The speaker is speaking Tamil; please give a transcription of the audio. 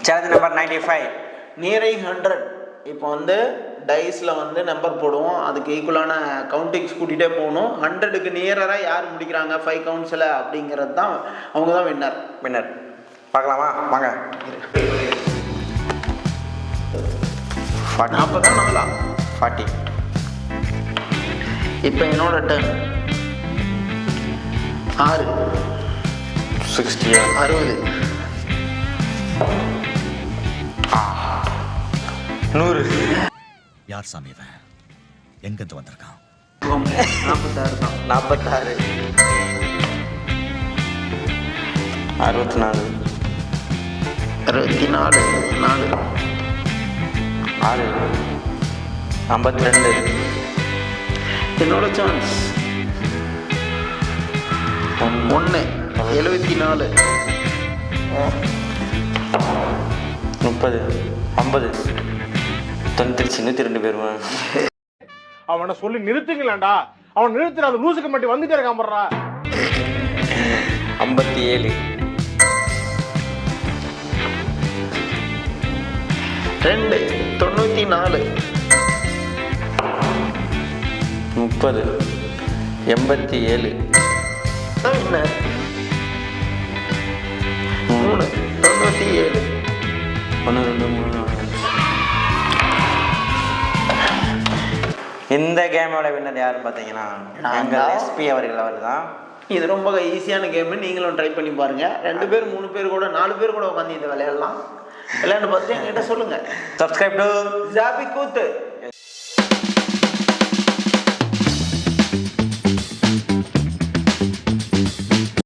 Challenge number 95 nearing 100. இப்போ வந்து டைஸில் வந்து நம்பர் போடுவோம், அதுக்கு ஈக்குவலான கவுண்டிங்ஸ் கூட்டிகிட்டே போகணும். 100க்கு நியராக யார் முடிக்கிறாங்க 5 கவுண்ட்ஸில் அப்படிங்கிறது தான், அவங்க தான் வின்னர். பார்க்கலாமா? வாங்க. 40 தான் நம்மளா 40. இப்போ என்னோட டர்ன். 6 60 60 100. யார் சாமி இவன்? எங்கிருந்து வந்திருக்கான்? 46 தான். 46 64 64 4 6 52. என்னோட சான்ஸ் 1 74 30 50 93 102 பேர். அவனை சொல்லி நிறுத்துங்களேன்டா. அவன் நிறுத்துற அந்த லூசுக்கு மட்டும் வந்துட்டே இருக்கான் போடுறா. 57 2 94 30 87 வின்னர். 3 97 1 2 3 இந்த கேமோட வின்னர் யாருன்னு பார்த்தீங்கன்னா எங்கள் எஸ்பி அவர்கள் தான். இது ரொம்ப ஈஸியான கேமு, நீங்களும் ட்ரை பண்ணி பாருங்கள். 2 பேர் 3 பேர் கூட 4 பேர் கூட உட்காந்து இதை விளையாடலாம். விளையாண்டு பார்த்துட்டு என்கிட்ட சொல்லுங்கள். சப்ஸ்கிரைப் டு ஜாபி கூத்து.